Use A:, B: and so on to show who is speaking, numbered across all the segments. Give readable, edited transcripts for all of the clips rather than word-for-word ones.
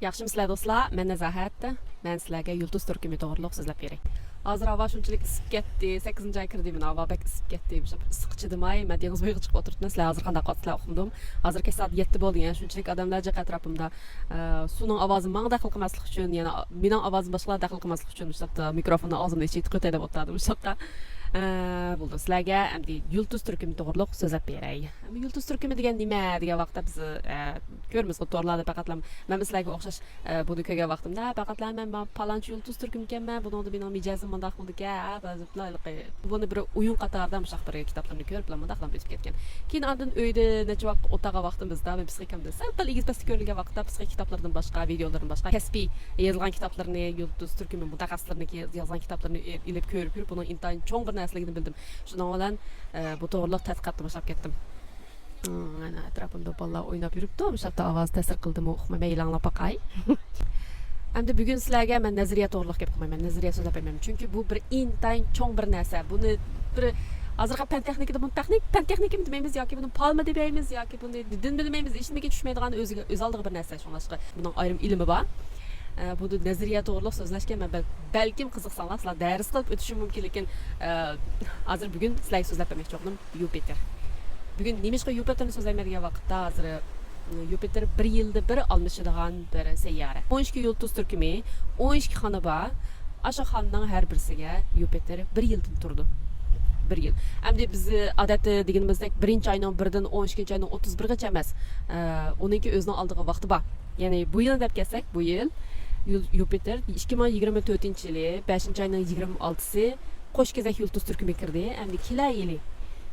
A: Yaxshimi sizlar do'stlar, men Nazahat. Men sizlarga yulduz turkumi to'g'riliq so'zlab beray. Hozir havo shunchalik isib ketdi, 8-oy kirdim, havo bek isib ketdi. Issiq chidamay, men dengiz bo'yiga chiqib o'tiribman. Sizlar hozir qanday qo'tsizlar uqdim. Hozir soat 7 bo'ldi, yani shunchalik odamlar jiq atrofimda suvning ovozi menga daxl qilmaslik uchun, yana mening ovozim boshqalarga daxl qilmaslik uchun o'sha mikrofonni og'zimda ichida qo'tayda o'tirdim o'sha. Bo'ldi. Sizlarga endi yulduz turkumi to'g'riliq so'zlab beray. Yulduz turkumi degan nima degan vaqtda biz ko'ramiz to'g'rilarda faqatlam men sizlarga o'xshash buni ko'rgan vaqtimda faqatlam men palonchi yulduz turkum ekanman, buni mening mijozim mundaq bo'ldi-ku, buni bir o'yin qatoridan mushaq bir kitoblarni ko'rib mundaqdan o'tib ketgan. Keyin oldin uyda necha vaqt o'tagan vaqtimizda men psixikamda sal egiz pastga ko'rilgan vaqtda psixik kitoblardan boshqa, videolardan boshqa kasbiy yozilgan kitoblarni, yulduz turkumi mutaxassislarniki yozgan kitoblarni ilib ko'rib buning intayin cho'ng bir narsaligini bildim. Shundan bilan bu to'g'riliq tadqiqotga boshlab ketdim. Ana atrofimda bolalar o'ynab yuribdi, o'sha ovoz ta'sir qildimi, uqmay anglab boqay. Endi bugun sizlarga men nazariya to'g'riliq gap qilmayman, nazariya so'zlab bermayman. Chunki bu bir intayin cho'ng bir narsa. Buni bir hozirgi fan texnikada buni fan texnika demaymiz yoki buni palma demaymiz yoki buni din bilmaymiz, ishimga tushmaydigan o'z oldiga bir narsa. Shunlashqa buning ayrim ilmi bor. Bu nazariya to'g'riliq so'zlashga men balkim qiziqsanglar sizlar dars qilib o'tishim mumkin, lekin hozir bugun sizlarga so'zlab bermoqchi bo'ldim Yupiter. Bugun nimishqa Yupiterni so'zlayman vaqtda hozir Yupiter bir yilda bir almashadigan bir sayyora. 12 yulduz turkumi, 12 xona bor. O'sha xonaning har birisiga Yupiter bir yildan turdi. 1 yil. Endi biz odatda deganimizdek 1-oyning 1dan 12-oyning 31gacha emas. Uninki o'zining oldiga vaqti bor. Ya'ni bu yil deb kelsak, bu yil Yupiter 2024-yili 5-oyning 26-si qo'shkezak yulduz turkumiga kirdi. Endi kelar yili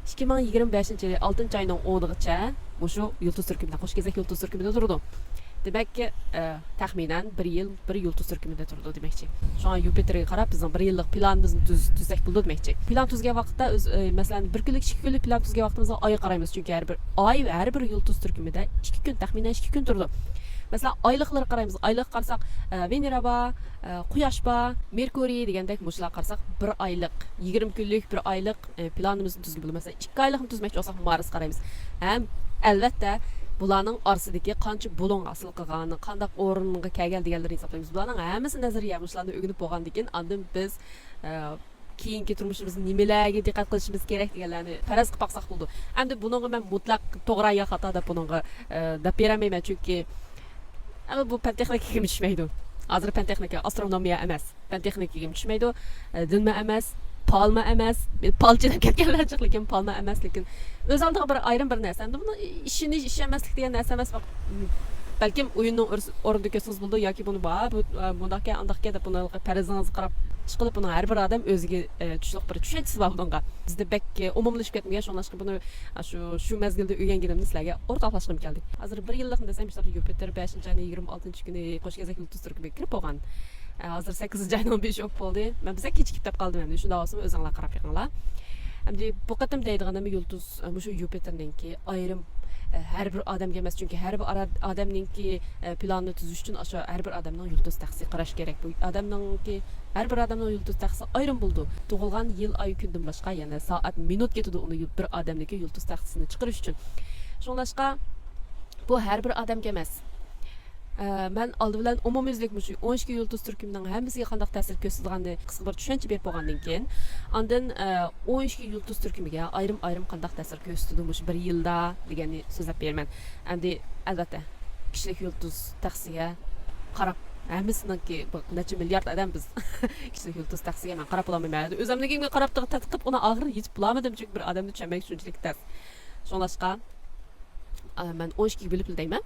A: 2025-yili 6-oyning 10-gacha shu yulduz turkumida qo'shkezak yulduz turkumida turdi. Demakki, taxminan 1 yil bir yulduz turkumida turdi demakchi. Şu an Yupiterga qarab bizning 1 yillik planimizni tuzsak bo'ldi demakchi. Plan tuzgan vaqtda masalan 1 kunlik, 2 kunlik plan tuzgan vaqtimizda oyga qaraymiz, chunki har bir yulduz turkumida 2 kun, taxminan 2 kun turdi. Mesela aylıqları qaraymiz. Aylıq qarsak Venera bor, Quyosh bor, Merkuriy degandek mushlar qarsak 1 oylik, 20 kunlik 1 oylik planimizni tuzib bo'ldi. Mesela 2 oylikni tuzmoqchi olsak Mars qaraymiz. Ham albatta bularning orasidagi qancha bulung asıl qilganini, qanday o'ringa kelgan deganlarni hisoblaymiz. Bularning hammasi nazariya mushlarni o'rganib bo'lgandan keyin andin biz keyingi turmushimizni nimalarga diqqat qilishimiz kerak deganlarni faraz qilib baqsaq bo'ldi. Endi buningga men mutlaq to'g'ri yo xato deb buningga deb beramayman, chunki ama bu fan texnikaga tushmaydi. Hozir fan texnika astronomiya emas. Fan texnikaga tushmaydi. Dinma emas, palma emas. Palchi deb ketganlar chiq, lekin palma emas, lekin o'z oldiga bir ayrim bir narsa. Endi buni ishini ishlamaslik degan narsa emas. Balkim o'yinning o'rniga so'z bo'ldi yoki buni bundaqqa andaqqa deb buni farazingizga qarab chiqilib buni har bir odam o'ziga tushliq bir tushunchasi bor bunga. Bizda bek umumlashib ketmagan, shunlashqa buni shu mezgilda o'rganganimni sizlarga o'rtoqlashqim keldi. Hozir 1 yillikni desam, Yupiter 5-oyning 26-kuni qo'shkezak yulduz turkumiga kirib bo'lgan. Hozir 8-oyning 15 bo'ldi. Men bizga kechikib deb qoldim endi. Shunda olsam o'zinglar qarab yiqinglar. Endi bu qatam deydiganim yulduz shu Yupiterningki ayrim her bir odamga emas, chunki har bir odamningki planni tuzish uchun o'sha har bir odamning yulduz taxtisi qarash kerak. Bu odamningki har bir odamning yulduz taxtisi ayrim bo'ldi. Tug'ilgan yil, oy, kundan boshqa yana soat, minut ketadi uni bir odamniki yulduz taxtisini chiqarish uchun. Shunlashqa bu har bir odamga emas. Men oldi bilan umumyuzlik shu 12 yulduz turkumining hammasiga qanday ta'sir ko'rsatganini qisqa bir tushuncha berib bo'lgandan keyin, ondan 12 yulduz turkumiga ayrim qanday ta'sir ko'rsatdi shu 1 yilda deganni so'zlab beraman. Endi albatta kishilik yulduz taxtisiga qarab hammasiningki necha milliard odam biz kishilik yulduz taxtisiga men qarab olmayman. O'zimningga qarab tadqiq uni og'ir yetib bo'lmadim, chunki bir odamni tushunmak shunchalik tez. Shunlashqa men 12 ga bo'lib deyman.